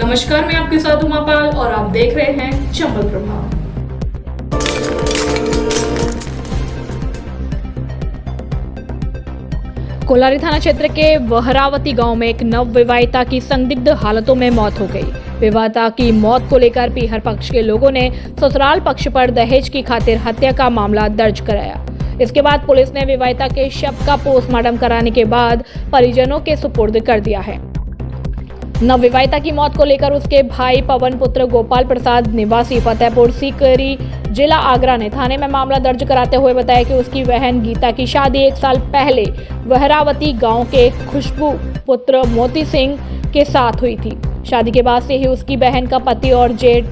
नमस्कार, मैं आपके साथ उमापाल और आप देख रहे हैं चंबल प्रभाव। कोलारी थाना क्षेत्र के वहरावती गांव में एक नवविवाहिता की संदिग्ध हालतों में मौत हो गई। विवाहिता की मौत को लेकर पीहर पक्ष के लोगों ने ससुराल पक्ष पर दहेज की खातिर हत्या का मामला दर्ज कराया। इसके बाद पुलिस ने विवाहिता के शव का पोस्टमार्टम कराने के बाद परिजनों के सुपुर्द कर दिया है। नवविवाहिता की मौत को लेकर उसके भाई पवन पुत्र गोपाल प्रसाद निवासी फतेहपुर सीकरी जिला आगरा ने थाने में मामला दर्ज कराते हुए बताया कि उसकी बहन गीता की शादी 1 साल पहले वहरावती गांव के खुशबू पुत्र मोती सिंह के साथ हुई थी। शादी के बाद से ही उसकी बहन का पति और जेठ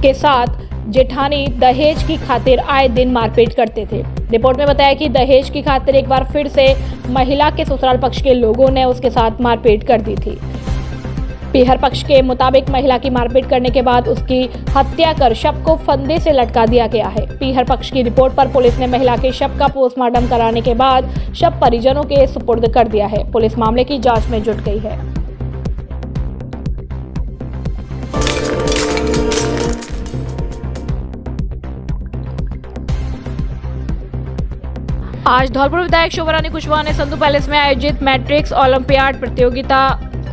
के साथ जेठानी दहेज की खातिर आए दिन मारपीट करते थे। रिपोर्ट में बताया कि दहेज की खातिर एक बार फिर से महिला के ससुराल पक्ष के लोगों ने उसके साथ मारपीट कर दी थी। पीहर पक्ष के मुताबिक महिला की मारपीट करने के बाद उसकी हत्या कर शव को फंदे से लटका दिया गया है। पीहर पक्ष की रिपोर्ट पर पुलिस ने महिला के शव का पोस्टमार्टम कराने के बाद शव परिजनों के सुपुर्द कर दिया है। पुलिस मामले की जांच में जुट गई है। आज धौलपुर विधायक शोभा रानी कुशवाहा ने संधू पैलेस में आयोजित मैट्रिक्स ओलंपियाड प्रतियोगिता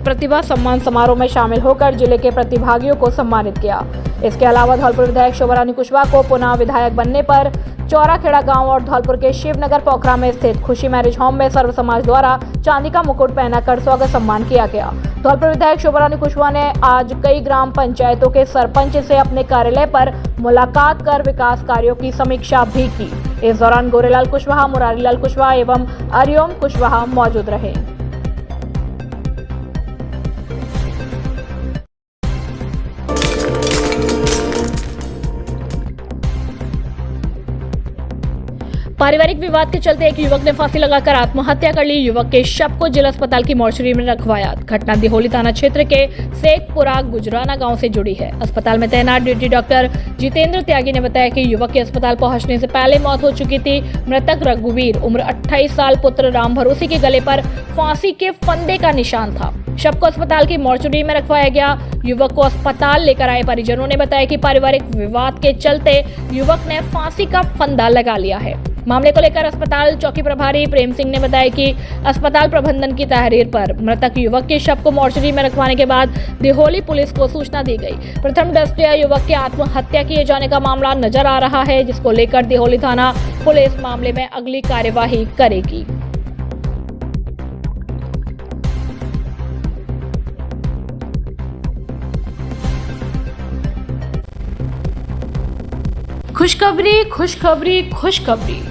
प्रतिभा सम्मान समारोह में शामिल होकर जिले के प्रतिभागियों को सम्मानित किया। इसके अलावा धौलपुर विधायक शोभा रानी कुशवाहा को पुनः विधायक बनने पर चौराखेड़ा गांव और धौलपुर के शिवनगर पोखरा में स्थित खुशी मैरिज होम में सर्व समाज द्वारा चांदी का मुकुट पहनाकर स्वागत सम्मान किया गया। धौलपुर विधायक शोभा रानी कुशवाहा ने आज कई ग्राम पंचायतों के सरपंच से अपने कार्यालय पर मुलाकात कर विकास कार्यों की समीक्षा भी की। इस दौरान गोरेलाल कुशवाहा, मुरारीलाल कुशवाहा एवं अरियोम कुशवाहा मौजूद रहे। पारिवारिक विवाद के चलते एक युवक ने फांसी लगाकर आत्महत्या कर ली। युवक के शव को जिला अस्पताल की मोर्चरी में रखवाया। घटना दिहोली थाना क्षेत्र के शेखपुरा गुजराना गांव से जुड़ी है। अस्पताल में तैनात ड्यूटी डॉक्टर जितेंद्र त्यागी ने बताया कि युवक के अस्पताल पहुंचने से पहले मौत हो चुकी थी। मृतक रघुवीर उम्र 28 साल पुत्र राम भरोसी के गले पर फांसी के फंदे का निशान था। शव को अस्पताल की मोर्चरी में रखवाया गया। युवक को अस्पताल लेकर आए परिजनों ने बताया कि पारिवारिक विवाद के चलते युवक ने फांसी का फंदा लगा लिया है। मामले को लेकर अस्पताल चौकी प्रभारी प्रेम सिंह ने बताया कि अस्पताल प्रबंधन की तहरीर पर मृतक युवक के शव को मोर्चरी में रखवाने के बाद दिहोली पुलिस को सूचना दी गई। प्रथम दृष्टया युवक के आत्महत्या किए जाने का मामला नजर आ रहा है, जिसको लेकर दिहोली थाना पुलिस मामले में अगली कार्यवाही करेगी। खुशखबरी खुशखबरी खुशखबरी,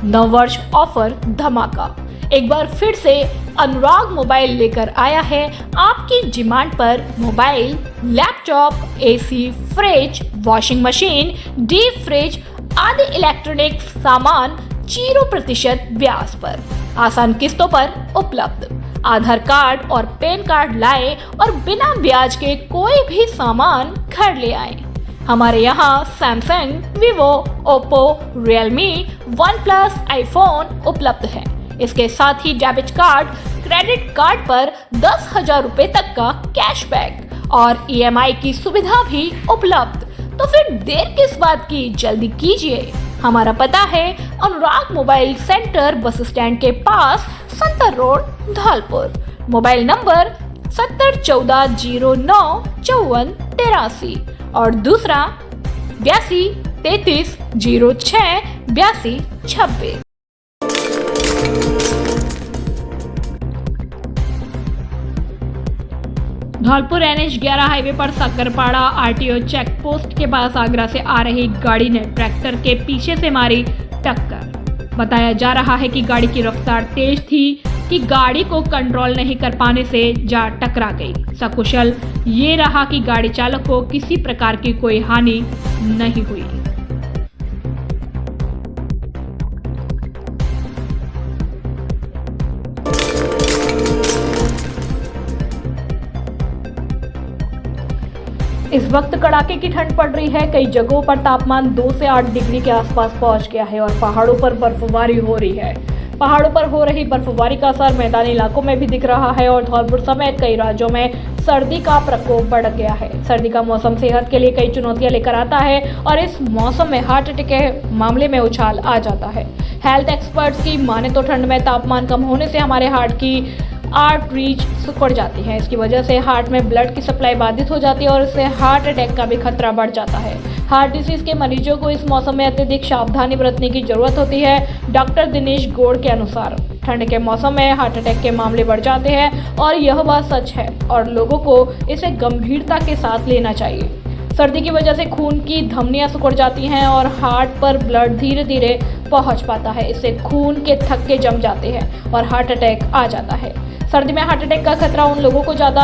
नववर्ष ऑफर धमाका एक बार फिर से अनुराग मोबाइल लेकर आया है आपकी डिमांड पर mobile, laptop, AC, fridge, washing machine, deep fridge आदि इलेक्ट्रॉनिक सामान 0% ब्याज पर आसान किस्तों पर उपलब्ध। आधार कार्ड और पैन कार्ड लाएं और बिना ब्याज के कोई भी सामान घर ले आएं। हमारे यहाँ Samsung, Vivo, Oppo, Realme, OnePlus, iPhone उपलब्ध है। इसके साथ ही डेबिट कार्ड, क्रेडिट कार्ड पर 10,000 रुपए तक का कैशबैक और EMI की सुविधा भी उपलब्ध। तो फिर देर किस बात की, जल्दी कीजिए। हमारा पता है अनुराग मोबाइल सेंटर, बस स्टैंड के पास, संतर रोड, धौलपुर। मोबाइल नंबर 7014095483 और दूसरा 8233068226। धौलपुर NH 11 हाईवे पर सकरपाड़ा RTO चेक पोस्ट के पास आगरा से आ रही गाड़ी ने ट्रैक्टर के पीछे से मारी टक्कर। बताया जा रहा है कि गाड़ी की रफ्तार तेज थी कि गाड़ी को कंट्रोल नहीं कर पाने से जा टकरा गई। सकुशल ये रहा कि गाड़ी चालक को किसी प्रकार की कोई हानि नहीं हुई। इस वक्त कड़ाके की ठंड पड़ रही है। कई जगहों पर तापमान 2 से 8 डिग्री के आसपास पहुंच गया है और पहाड़ों पर बर्फबारी हो रही है। पहाड़ों पर हो रही बर्फबारी का असर मैदानी इलाकों में भी दिख रहा है और धौलपुर समेत कई राज्यों में सर्दी का प्रकोप बढ़ गया है। सर्दी का मौसम सेहत के लिए कई चुनौतियां लेकर आता है और इस मौसम में हार्ट अटैक के मामले में उछाल आ जाता है। हेल्थ एक्सपर्ट्स की माने तो ठंड में तापमान कम होने से हमारे हार्ट की आर्टरीज सिकुड़ जाती है। इसकी वजह से हार्ट में ब्लड की सप्लाई बाधित हो जाती है और इससे हार्ट अटैक का भी खतरा बढ़ जाता है। हार्ट डिसीज के मरीजों को इस मौसम में अत्यधिक सावधानी बरतने की जरूरत होती है। डॉक्टर दिनेश गौड़ के अनुसार ठंड के मौसम में हार्ट अटैक के मामले बढ़ जाते हैं और यह बात सच है और लोगों को इसे गंभीरता के साथ लेना चाहिए। सर्दी की वजह से खून की धमनियां सिकुड़ जाती हैं और हार्ट पर ब्लड धीरे धीरे पहुंच पाता है। इससे खून के थक्के जम जाते हैं और हार्ट अटैक आ जाता है। सर्दी में हार्ट अटैक का खतरा उन लोगों को ज़्यादा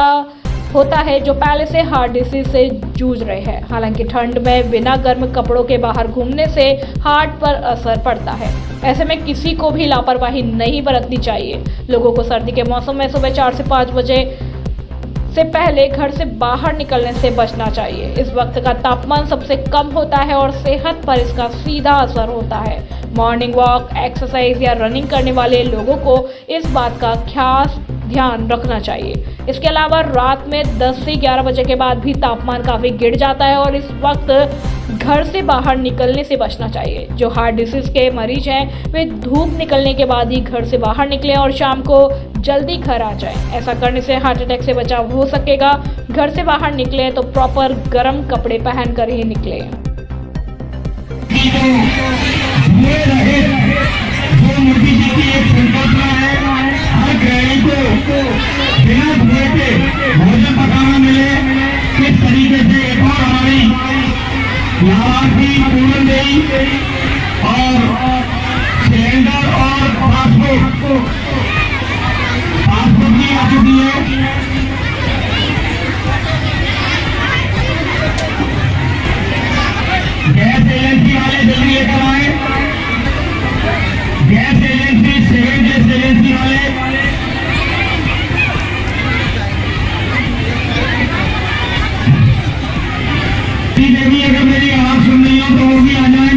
होता है जो पहले से हार्ट डिसीज से जूझ रहे हैं। हालांकि ठंड में बिना गर्म कपड़ों के बाहर घूमने से हार्ट पर असर पड़ता है। ऐसे में किसी को भी लापरवाही नहीं बरतनी चाहिए। लोगों को सर्दी के मौसम में सुबह 4 से 5 बजे से पहले घर से बाहर निकलने से बचना चाहिए। इस वक्त का तापमान सबसे कम होता है और सेहत पर इसका सीधा असर होता है। मॉर्निंग वॉक, एक्सरसाइज या रनिंग करने वाले लोगों को इस बात का खास ध्यान रखना चाहिए। इसके अलावा रात में 10 से 11 बजे के बाद भी तापमान काफ़ी गिर जाता है और इस वक्त घर से बाहर निकलने से बचना चाहिए। जो हार्ट डिसीज के मरीज हैं वे धूप निकलने के बाद ही घर से बाहर निकलें और शाम को जल्दी घर आ जाएं। ऐसा करने से हार्ट अटैक से बचाव हो सकेगा। घर से बाहर निकले तो प्रॉपर गर्म कपड़े पहन कर ही निकले। मोदी जी की एक संकल्पना है, हर गृहिणी को बिना धुए के भोजन पकाना मिले। किस तरीके से एक और हमारी लाभार्थी पूनम देवी और सिलेंडर और पासपोर्ट की आ चुकी है। गैस एजेंसी वाले जल्दी लेकर आए। Gas agency, civil gas agency वाले देवी, अगर मेरी आवाज सुन रही हो तो वो भी आ जाए।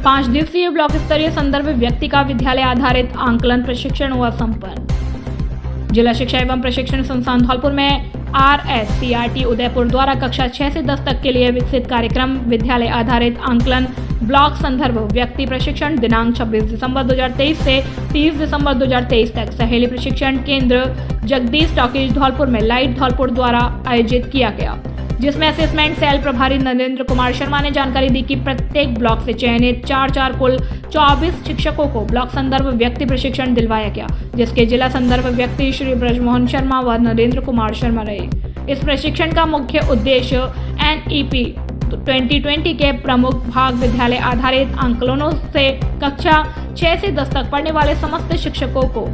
5 दिवसीय ब्लॉक स्तरीय संदर्भ व्यक्तिका विद्यालय आधारित आंकलन प्रशिक्षण हुआ संपन्न। जिला शिक्षा एवं प्रशिक्षण संस्थान धौलपुर में RSCRT उदयपुर द्वारा कक्षा 6 से 10 तक के लिए विकसित कार्यक्रम विद्यालय आधारित आंकलन ब्लॉक संदर्भ व्यक्ति प्रशिक्षण दिनांक 26 दिसंबर 2023 से 30 दिसंबर 2023 तक सहेली प्रशिक्षण केंद्र जगदीश टॉकीज धौलपुर में लाइट धौलपुर द्वारा आयोजित किया गया, जिसमें असेसमेंट सेल प्रभारी नरेंद्र कुमार शर्मा ने जानकारी दी कि प्रत्येक ब्लॉक से चयनित 4 कुल 24 शिक्षकों को ब्लॉक संदर्भ व्यक्ति प्रशिक्षण दिलवाया गया, जिसके जिला संदर्भ व्यक्ति श्री ब्रजमोहन शर्मा व नरेंद्र कुमार शर्मा रहे। इस प्रशिक्षण का मुख्य उद्देश्य NEP 2020 के प्रमुख भाग विद्यालय आधारित आंकलनों से कक्षा 6 से 10 तक पढ़ने वाले समस्त शिक्षकों को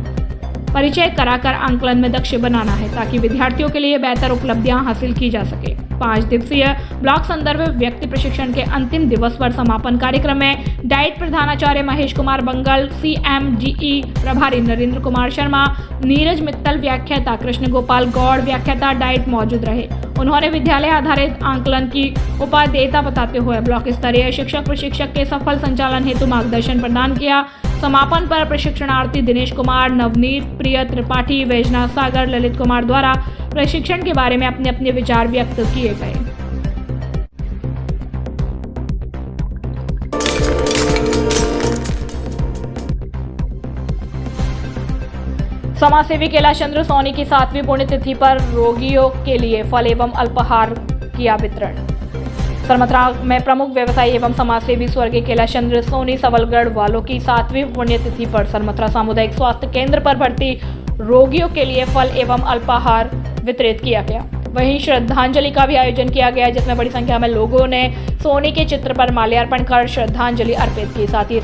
परिचय कराकर आंकलन में दक्ष बनाना है, ताकि विद्यार्थियों के लिए बेहतर उपलब्धियां हासिल की जा सके। 5 दिवसीय ब्लॉक संदर्भ व्यक्ति प्रशिक्षण के अंतिम दिवस पर समापन कार्यक्रम में डाइट प्रधानाचार्य महेश कुमार बंगल, CMGE प्रभारी नरेंद्र कुमार शर्मा, नीरज मित्तल व्याख्याता, कृष्ण गोपाल गौड़ व्याख्याता डाइट मौजूद रहे। उन्होंने विद्यालय आधारित आंकलन की उपादेयता बताते हुए ब्लॉक स्तरीय शिक्षक प्रशिक्षक के सफल संचालन हेतु मार्गदर्शन प्रदान किया। समापन पर प्रशिक्षणार्थी दिनेश कुमार, नवनीत, प्रिय त्रिपाठी, वैजनाथ सागर, ललित कुमार द्वारा प्रशिक्षण के बारे में अपने अपने विचार व्यक्त किए गए। समाजसेवी कैलाश चंद्र सोनी की 7वीं पुण्यतिथि पर रोगियों के लिए फल एवं अल्पाहार किया वितरण। सरमथरा में प्रमुख व्यवसायी एवं समाजसेवी स्वर्गीय कैलाश चंद्र सोनी सबलगढ़ वालों की 7वीं पुण्यतिथि पर सरमथरा सामुदायिक स्वास्थ्य केंद्र पर भर्ती रोगियों के लिए फल एवं अल्पाहार वितरित किया गया। वहीं श्रद्धांजलि का भी आयोजन किया गया, जिसमें बड़ी संख्या में लोगों ने सोनी के चित्र पर माल्यार्पण कर श्रद्धांजलि अर्पित की। साथ ही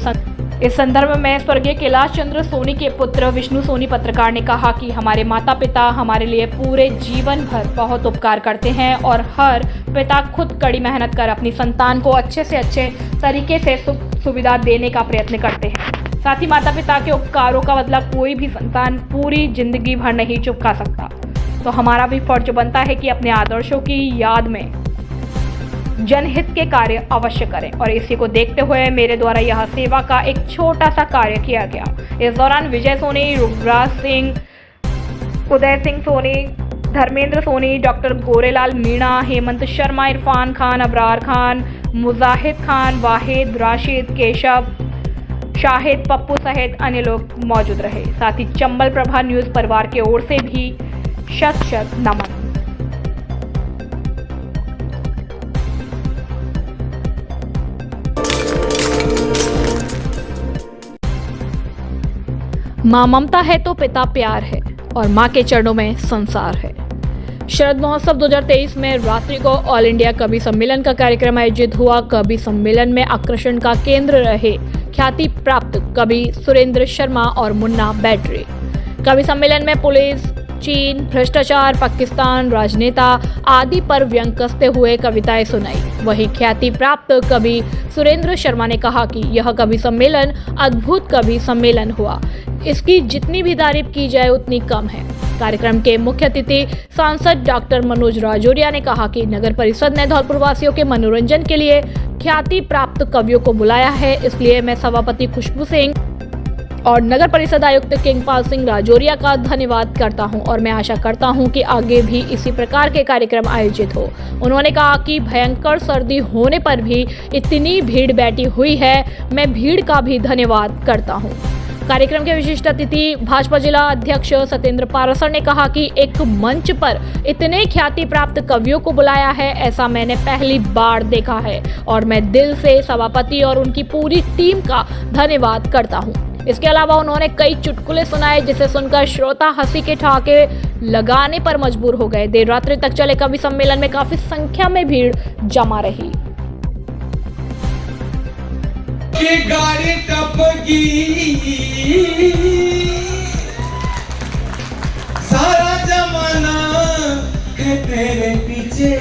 इस संदर्भ में स्वर्गीय कैलाश चंद्र सोनी के पुत्र विष्णु सोनी पत्रकार ने कहा कि हमारे माता पिता हमारे लिए पूरे जीवन भर बहुत उपकार करते हैं और हर पिता खुद कड़ी मेहनत कर अपनी संतान को अच्छे से अच्छे तरीके से सुख सुविधा देने का प्रयत्न करते हैं। साथ ही माता पिता के उपकारों का बदला कोई भी संतान पूरी जिंदगी भर नहीं चुका सकता, तो हमारा भी फर्ज बनता है कि अपने आदर्शों की याद में जनहित के कार्य अवश्य करें और इसी को देखते हुए मेरे द्वारा यह सेवा का एक छोटा सा कार्य किया गया। इस दौरान विजय सोनी, युवराज सिंह, उदय सिंह सोनी, धर्मेंद्र सोनी, डॉक्टर गोरेलाल मीणा, हेमंत शर्मा, इरफान खान, अबरार खान, मुजाहिद खान, वाहिद, राशिद, केशव, शाहिद, पप्पू सहित अन्य लोग मौजूद रहे। साथ ही चंबल प्रभा न्यूज परिवार की ओर से भी शत शत नमन। माँ ममता है तो पिता प्यार है और माँ के चरणों में संसार है। शरद महोत्सव 2023 में रात्रि को ऑल इंडिया कवि सम्मेलन का कार्यक्रम आयोजित हुआ। कवि सम्मेलन में आकर्षण का केंद्र रहे ख्याति प्राप्त कवि सुरेंद्र शर्मा और मुन्ना बैटरी। कवि सम्मेलन में पुलिस, चीन, भ्रष्टाचार, पाकिस्तान, राजनेता आदि पर व्यंग कसते हुए कविताएं सुनाई। वहीं ख्याति प्राप्त कवि सुरेंद्र शर्मा ने कहा कि यह कवि सम्मेलन अद्भुत कवि सम्मेलन हुआ, इसकी जितनी भी तारीफ की जाए उतनी कम है। कार्यक्रम के मुख्य अतिथि सांसद डॉक्टर मनोज राजौरिया ने कहा कि नगर परिषद ने धौलपुर वासियों के मनोरंजन के लिए ख्याति प्राप्त कवियों को बुलाया है, इसलिए मैं सभापति खुशबू सिंह और नगर परिषद आयुक्त किंगपाल सिंह राजौरिया का धन्यवाद करता हूं और मैं आशा करता हूं कि आगे भी इसी प्रकार के कार्यक्रम आयोजित हो। उन्होंने कहा कि भयंकर सर्दी होने पर भी इतनी भीड़ बैठी हुई है, मैं भीड़ का भी धन्यवाद करता हूं। कार्यक्रम के विशिष्ट अतिथि भाजपा जिला अध्यक्ष सत्येंद्र पारासर ने कहा कि एक मंच पर इतने ख्याति प्राप्त कवियों को बुलाया है, ऐसा मैंने पहली बार देखा है और मैं दिल से सभापति और उनकी पूरी टीम का धन्यवाद करता हूं। इसके अलावा उन्होंने कई चुटकुले सुनाए जिसे सुनकर श्रोता हंसी के ठहाके लगाने पर मजबूर हो गए। देर रात्रि तक चले कवि सम्मेलन में काफी संख्या में भीड़ जमा रही। की गाड़ी टपकी, सारा जमाना है तेरे पीछे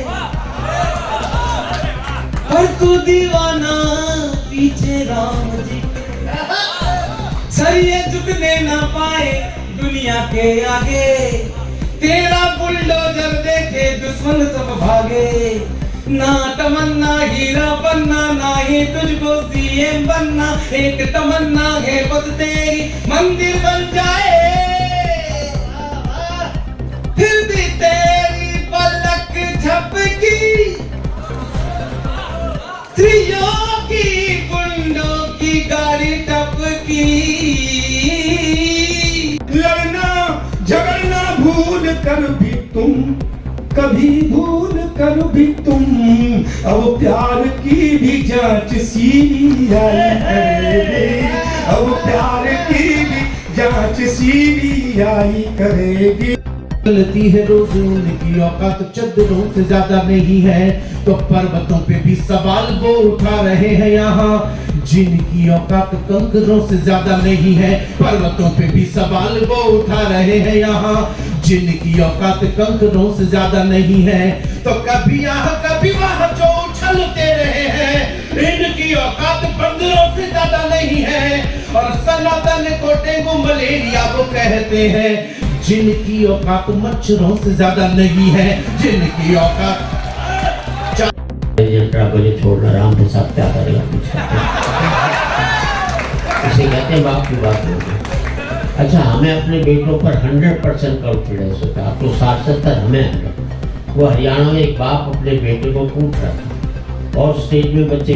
और तू दीवाना पीछे राम जी। सर ये झुकने ना पाए दुनिया के आगे, तेरा बुलडोजर देखे दुश्मन सब भागे। ना तमन्ना हीरा बनना, ना ही तुझको सीएम बनना, एक तमन्ना है बस तेरी मंदिर बन जाए, फिर भी तेरी पलक झपकी, स्त्रियों की गुंडों की गाड़ी टपकी। लड़ना झगड़ना भूल कर भी तुम, कभी भूल कर भी तुम, अब प्यार की भी जांच सीबीआई करेगी, अब प्यार की भी जांच सीबीआई करेगी। चलती है रोज उनकी औकात चद्दरों से ज्यादा नहीं है, तो पर्वतों पे भी सवाल वो उठा रहे हैं यहाँ, जिनकी औकात कंकरों से ज्यादा नहीं है, पर्वतों पे भी सवाल वो उठा रहे हैं यहाँ, जिनकी औकात कंकरों से ज्यादा नहीं है, तो कभी यहाँ कभी वहाँ जो उछलते रहे हैं, इनकी औकात बंदरों से ज्यादा नहीं है। और सनातन को डेंगू मलेरिया वो कहते हैं, जिनकी औकात मच्छरों से ज्यादा नहीं है, जिनकी औकात मुझे छोड़ना राम प्रसाद क्या करेगा इसे कहते हैं बाप की बात होगी। अच्छा, हमें अपने बेटों पर 100% कॉन्फिडेंस होता है, तो 60-70 हमें। वो हरियाणा में एक बाप अपने बेटे को कूट रहा था और स्टेज में बच्चे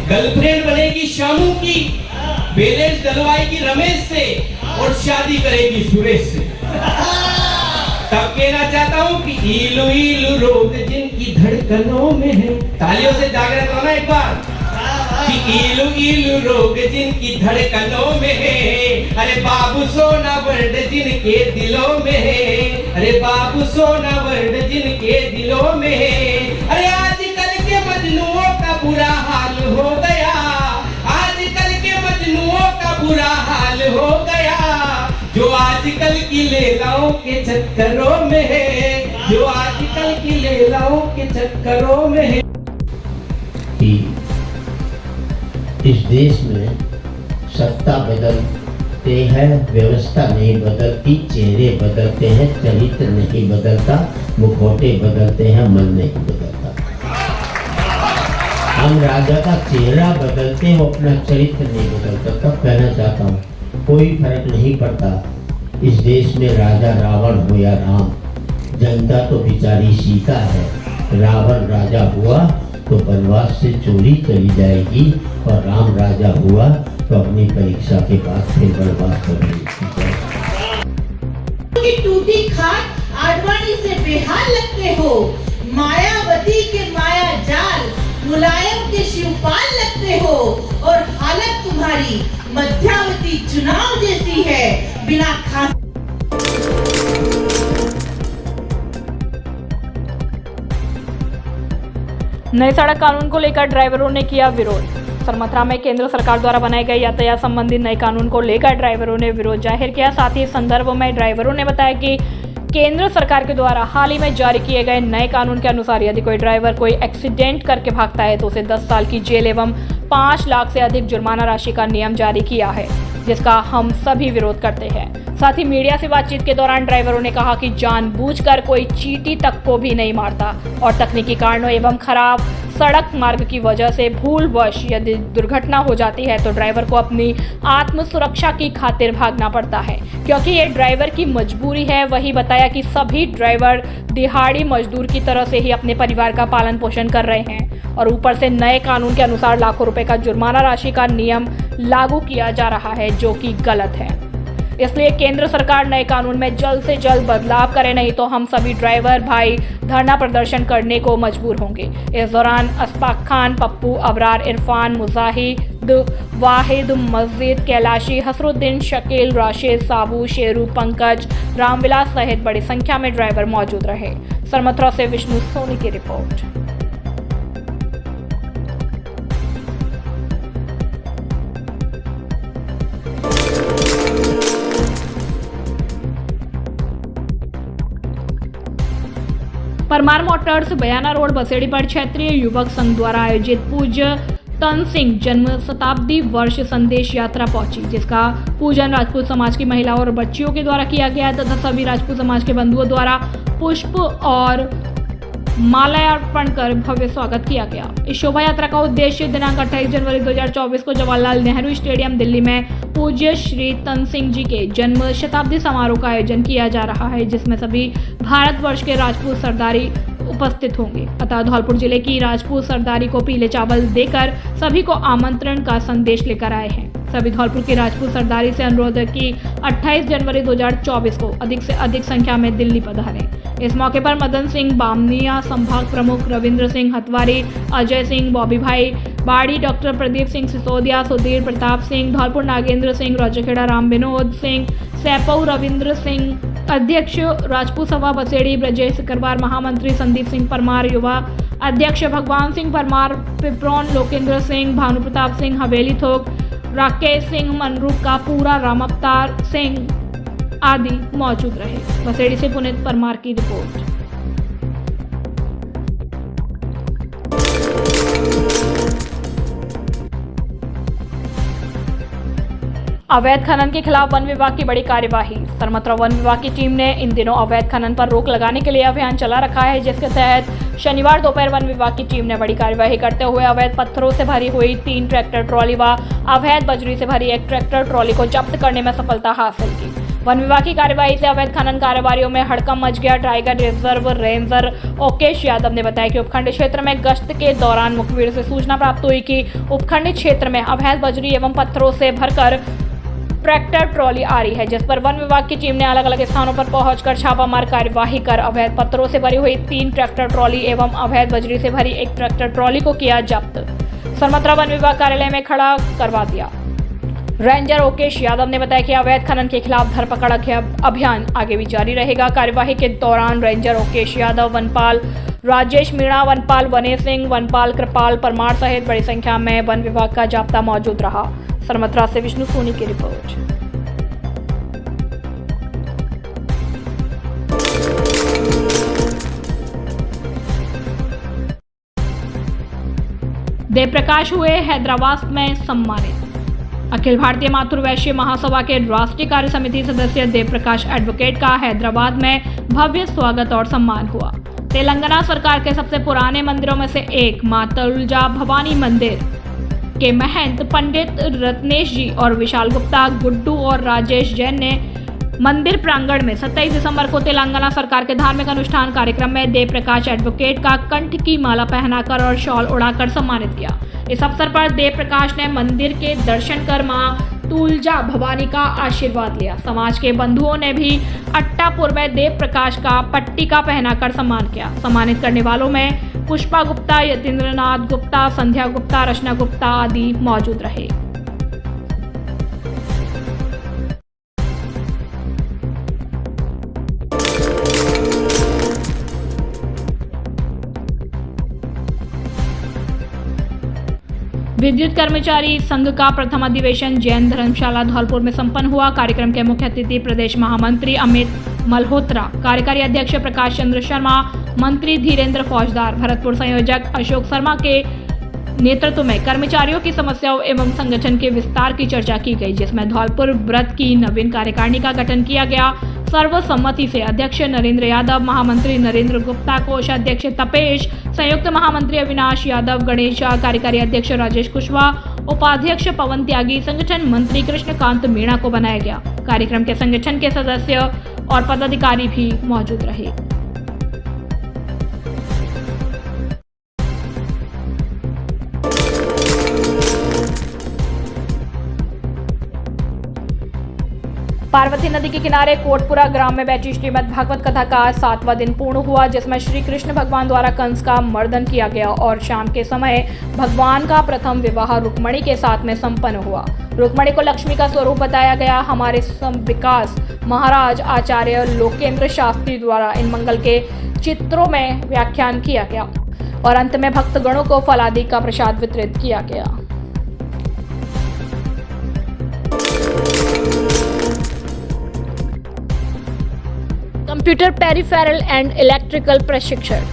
गर्लफ्रेंड बनेगी शामू की, बैलेंस डलवाएगी रमेश से और शादी करेगी सुरेश से। तब कहना चाहता हूँ कि इलू इलू रोग जिनकी धड़कनों में है, तालियों से जागृत होना एक बार, कि इलू इलू रोग जिनकी धड़कनों में है, अरे बाबू सोना वर्ड जिनके दिलों में है, अरे बाबू सोना वर्ड जिनके दिलों में है। अरे आजकल के मजनुओं का बुरा हाल हो गया, आजकल के मजनुओं का बुरा हाल हो गया, जो आजकल की लैलाओं के चक्करों में है, जो आजकल की लैलाओं के चक्करों में है। इस देश में सत्ता बदलते हैं, व्यवस्था नहीं बदलती, चेहरे बदलते हैं, चरित्र नहीं बदलता, मुखौटे बदलते हैं, मन नहीं बदलता। हम राजा का चेहरा बदलते हैं, वो अपना चरित्र नहीं बदलता। तब कहना चाहता हूँ, कोई फर्क नहीं पड़ता इस देश में राजा रावण हो या राम, जनता तो बेचारी सीता है। रावण राजा हुआ तो वनवास से चोरी चली जाएगी, और राम राजा हुआ तो अपनी परीक्षा के बाद फिर वनवास करनी की टूटी खाट आडवाणी से बेहाल लगते हो, मायावती के माया जाल मुलायम के शिवपाल लगते हो, और हालत तुम्हारी मध्यावती चुनाव जैसी है, बिना खास। नए सड़क कानून को लेकर ड्राइवरों ने किया विरोध। सरमथरा में केंद्र सरकार द्वारा बनाए गए यातायात संबंधी नए कानून को लेकर ड्राइवरों ने विरोध जाहिर किया। साथ ही इस संदर्भ में ड्राइवरों ने बताया कि केंद्र सरकार के द्वारा हाल ही में जारी किए गए नए कानून के अनुसार यदि कोई ड्राइवर कोई एक्सीडेंट करके भागता है तो उसे 10 साल की जेल एवं 5 लाख से अधिक जुर्माना राशि का नियम जारी किया है, जिसका हम सभी विरोध करते हैं। साथ ही मीडिया से बातचीत के दौरान ड्राइवरों ने कहा कि जानबूझकर कोई चींटी तक को भी नहीं मारता, और तकनीकी कारणों एवं खराब सड़क मार्ग की वजह से भूलवश यदि दुर्घटना हो जाती है तो ड्राइवर को अपनी आत्म सुरक्षा की खातिर भागना पड़ता है, क्योंकि ये ड्राइवर की मजबूरी है। वही बताया कि सभी ड्राइवर दिहाड़ी मजदूर की तरह से ही अपने परिवार का पालन पोषण कर रहे हैं, और ऊपर से नए कानून के अनुसार लाखों रुपए का जुर्माना राशि का नियम लागू किया जा रहा है, जो कि गलत है। इसलिए केंद्र सरकार नए कानून में जल्द से जल्द बदलाव करे, नहीं तो हम सभी ड्राइवर भाई धरना प्रदर्शन करने को मजबूर होंगे। इस दौरान अशफाक खान, पप्पू, अबरार, इरफान, मुजाहिद, वाहिद, मस्जिद, कैलाशी, हसरुद्दीन, शकील, राशिद, साबू, शेरू, पंकज, रामविलास सहित बड़ी संख्या में ड्राइवर मौजूद रहे। सरमथरा से विष्णु सोनी की रिपोर्ट। परमार मोटर्स बयाना रोड बसेड़ी पर क्षेत्रीय युवक संघ द्वारा आयोजित पूज्य तन सिंह जन्म शताब्दी वर्ष संदेश यात्रा पहुंची, जिसका पूजन राजपूत समाज की महिलाओं और बच्चियों के द्वारा किया गया तथा सभी राजपूत समाज के बंधुओं द्वारा पुष्प और माल्यार्पण कर भव्य स्वागत किया गया। इस शोभा यात्रा का उद्देश्य दिनांक 28 जनवरी 2024 को जवाहरलाल नेहरू स्टेडियम दिल्ली में पूज्य श्री तन सिंह जी के जन्म शताब्दी समारोह का आयोजन किया जा रहा है, जिसमें सभी भारतवर्ष के राजपूत सरदारी उपस्थित होंगे। अतः धौलपुर जिले की राजपूत सरदारी को पीले चावल देकर सभी को आमंत्रण का संदेश लेकर आए हैं। सभी धौलपुर की राजपूत सरदारी से अनुरोध है कि 28 जनवरी 2024 को अधिक से अधिक संख्या में दिल्ली पधारें। इस मौके पर मदन सिंह बामनिया, संभाग प्रमुख रविंद्र सिंह हतवारी, अजय सिंह, बॉबी भाई बाड़ी, डॉक्टर प्रदीप सिंह सिसोदिया, सुधीर प्रताप सिंह, धौलपुर नागेंद्र सिंह, रोजखेड़ा राम विनोद सिंह, सैपऊ रविंद्र सिंह, अध्यक्ष राजपूत सभा बसेड़ी ब्रजेश सिकरवार, महामंत्री संदीप सिंह परमार, युवा अध्यक्ष भगवान सिंह परमार, पिपरौन लोकेंद्र सिंह, भानु प्रताप सिंह, हवेली थोक, राकेश सिंह, मनरूप का पूरा, राम अवतार सिंह आदि मौजूद रहे। बसेड़ी से पुनीत परमार की रिपोर्ट। अवैध खनन के खिलाफ वन विभाग की बड़ी कार्यवाही। सरमथरा वन विभाग की टीम ने इन दिनों अवैध खनन पर रोक लगाने के लिए अभियान चला रखा है, जिसके तहत शनिवार दोपहर वन विभाग की टीम ने बड़ी कार्यवाही करते हुए अवैध पत्थरों से भरी हुई 3 ट्रैक्टर ट्रॉली व अवैध बजरी से भरी 1 ट्रैक्टर ट्रॉली को जब्त करने में सफलता हासिल की। वन विभाग की कार्यवाही से अवैध खनन कारोबारियों में हड़कंप मच गया। Tiger reserve ranger Okesh Yadav ने बताया कि उपखंड क्षेत्र में गश्त के दौरान मुखबिर से सूचना प्राप्त हुई कि उपखंड क्षेत्र में अवैध बजरी एवं पत्थरों से भरकर ट्रैक्टर ट्रॉली आ रही है, जिस पर वन विभाग की टीम ने अलग अलग स्थानों पर पहुंचकर छापामार कार्यवाही कर अवैध पत्थरों से भरी हुई 3 ट्रैक्टर ट्रॉली एवं अवैध बजरी से भरी 1 ट्रैक्टर ट्रॉली को किया जब्त। सरमथरा वन विभाग कार्यालय में खड़ा करवा दिया। रेंजर ओकेश यादव ने बताया कि अवैध खनन के खिलाफ धरपकड़ अभियान आगे भी जारी रहेगा। कार्यवाही के दौरान रेंजर ओकेश यादव, वनपाल राजेश मीणा, वनपाल वनेश सिंह, वनपाल कृपाल परमार सहित बड़ी संख्या में वन विभाग का जाब्ता मौजूद रहा। सरमथरा से विष्णु सोनी की रिपोर्ट। देव प्रकाश हुए हैदराबाद में सम्मानित। अखिल भारतीय माथुर वैश्य महासभा के राष्ट्रीय कार्य समिति सदस्य देव प्रकाश एडवोकेट का हैदराबाद में भव्य स्वागत और सम्मान हुआ। तेलंगाना सरकार के सबसे पुराने मंदिरों में से एक मां तुलजा भवानी मंदिर के महंत पंडित रत्नेश जी और विशाल गुप्ता, गुड्डू और राजेश जैन ने मंदिर प्रांगण में 27 दिसंबर को तेलंगाना सरकार के धार्मिक अनुष्ठान कार्यक्रम में देव प्रकाश एडवोकेट का कंठ की माला पहनाकर और शॉल उड़ाकर सम्मानित किया। इस अवसर पर देव प्रकाश ने मंदिर के दर्शन कर मां तुलजा भवानी का आशीर्वाद लिया। समाज के बंधुओं ने भी अट्टापुर में देव प्रकाश का पट्टिका पहनाकर सम्मान किया। सम्मानित करने वालों में पुष्पा गुप्ता, यतीन्द्रनाथ गुप्ता, संध्या गुप्ता, रचना गुप्ता आदि मौजूद रहे। विद्युत कर्मचारी संघ का प्रथम अधिवेशन जैन धर्मशाला धौलपुर में संपन्न हुआ। कार्यक्रम के मुख्य अतिथि प्रदेश महामंत्री अमित मल्होत्रा, कार्यकारी अध्यक्ष प्रकाश चंद्र शर्मा, मंत्री धीरेन्द्र फौजदार, भरतपुर संयोजक अशोक शर्मा के नेतृत्व में कर्मचारियों की समस्याओं एवं संगठन के विस्तार की चर्चा की गई, जिसमें धौलपुर व्रत की नवीन कार्यकारिणी का गठन किया गया। सर्वसम्मति से अध्यक्ष नरेंद्र यादव, महामंत्री नरेंद्र गुप्ता, कोषाध्यक्ष तपेश, संयुक्त महामंत्री अविनाश यादव, गणेश, कार्यकारी अध्यक्ष राजेश कुशवाहा, उपाध्यक्ष पवन त्यागी, संगठन मंत्री कृष्णकांत मीणा को बनाया गया। कार्यक्रम के संगठन के सदस्य और पदाधिकारी भी मौजूद रहे। पार्वती नदी के किनारे कोटपुरा ग्राम में बैठी श्रीमद् भागवत कथा का आज 7वां दिन पूर्ण हुआ, जिसमें श्री कृष्ण भगवान द्वारा कंस का मर्दन किया गया और शाम के समय भगवान का प्रथम विवाह रुक्मणी के साथ में संपन्न हुआ। रुक्मणी को लक्ष्मी का स्वरूप बताया गया। हमारे विकास महाराज आचार्य लोकेंद्र शास्त्री द्वारा इन मंगल के चित्रों में व्याख्यान किया गया और अंत में भक्तगणों को फलादि का प्रसाद वितरित किया गया। कंप्यूटर पेरिफेरल एंड इलेक्ट्रिकल प्रशिक्षण।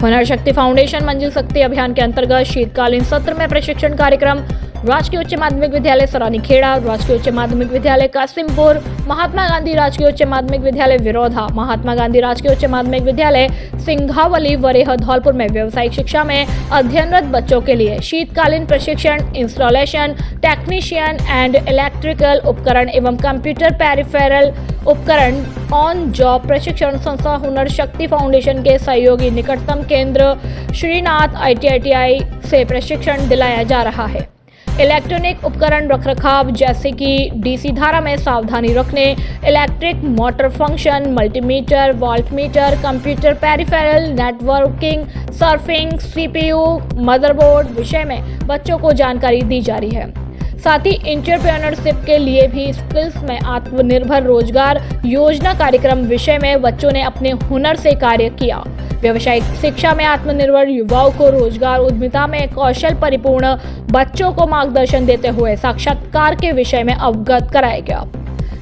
हुनर शक्ति फाउंडेशन मंजिल शक्ति अभियान के अंतर्गत शीतकालीन सत्र में प्रशिक्षण कार्यक्रम राजकीय उच्च माध्यमिक विद्यालय सरानीखेड़ा, राजकीय उच्च माध्यमिक विद्यालय कासिमपुर, महात्मा गांधी राजकीय उच्च माध्यमिक विद्यालय विरोधा, महात्मा गांधी राजकीय उच्च माध्यमिक विद्यालय सिंघावली वरेह धौलपुर में व्यावसायिक शिक्षा में अध्ययनरत बच्चों के लिए शीतकालीन प्रशिक्षण, इंस्टॉलेशन टेक्नीशियन एंड इलेक्ट्रिकल उपकरण एवं कंप्यूटर पेरिफेरल उपकरण ऑन जॉब प्रशिक्षण संस्था हुनर शक्ति फाउंडेशन के सहयोगी निकटतम केंद्र श्रीनाथ ITI से प्रशिक्षण दिलाया जा रहा है। इलेक्ट्रॉनिक उपकरण रखरखाव जैसे कि DC धारा में सावधानी रखने, electric motor function, multimeter, voltmeter, computer peripheral, networking, surfing, CPU, motherboard विषय में बच्चों को जानकारी दी जा रही है। साथ ही एंटरप्रेन्योरशिप के लिए भी स्किल्स में आत्मनिर्भर रोजगार योजना कार्यक्रम विषय में बच्चों ने अपने हुनर से कार्य किया। व्यावसायिक शिक्षा में आत्मनिर्भर युवाओं को रोजगार उद्यमिता में कौशल परिपूर्ण बच्चों को मार्गदर्शन देते हुए साक्षात्कार के विषय में अवगत कराया गया।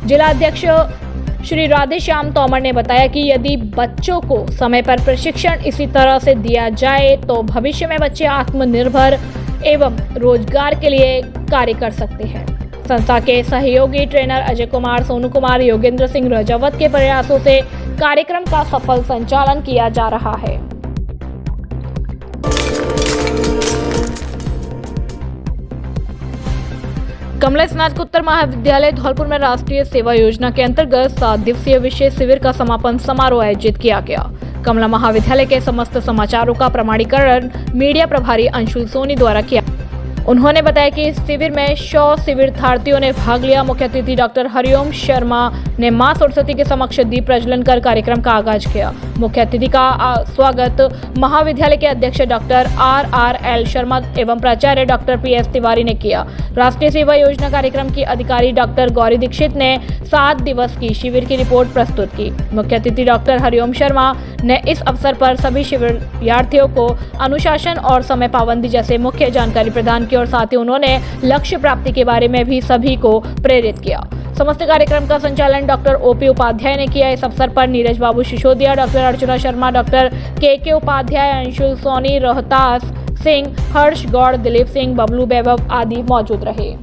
जिला अध्यक्ष श्री राधेश्याम तोमर ने बताया कि यदि बच्चों को समय पर प्रशिक्षण इसी तरह से दिया जाए तो भविष्य में बच्चे आत्मनिर्भर एवं रोजगार के लिए कार्य कर सकते हैं। संस्था के सहयोगी ट्रेनर अजय कुमार, सोनू कुमार, योगेंद्र सिंह रजावत के प्रयासों से कार्यक्रम का सफल संचालन किया जा रहा है। कमला स्नातकोत्तर महाविद्यालय धौलपुर में राष्ट्रीय सेवा योजना के अंतर्गत 7 दिवसीय विशेष शिविर का समापन समारोह आयोजित किया गया। कमला महाविद्यालय के समस्त समाचारों का प्रमाणीकरण मीडिया प्रभारी अंशुल सोनी द्वारा किया। उन्होंने बताया कि इस शिविर में 100 शिविरार्थियों ने भाग लिया। मुख्य अतिथि डॉक्टर हरिओम शर्मा ने मां सरस्वती के समक्ष दीप प्रज्वलन कर कार्यक्रम का आगाज किया। मुख्य अतिथि का स्वागत महाविद्यालय के अध्यक्ष डॉक्टर RRL शर्मा एवं प्राचार्य डॉक्टर PS तिवारी ने किया। राष्ट्रीय सेवा योजना कार्यक्रम की अधिकारी डॉक्टर गौरी दीक्षित ने 7 दिवस की शिविर की रिपोर्ट प्रस्तुत की। मुख्य अतिथि डॉक्टर हरिओम शर्मा ने इस अवसर पर सभी शिविरार्थियों को अनुशासन और समय पाबंदी जैसे मुख्य जानकारी प्रदान की और साथ ही उन्होंने लक्ष्य प्राप्ति के बारे में भी सभी को प्रेरित किया। समस्त कार्यक्रम का संचालन डॉक्टर OP उपाध्याय ने किया। इस अवसर पर नीरज बाबू Sisodia, doctor Archana Sharma, doctor KK Upadhyay, Anshul Soni, Rohtas Singh, हर्ष गौड़, दिलीप सिंह, बबलू वैभव आदि मौजूद रहे।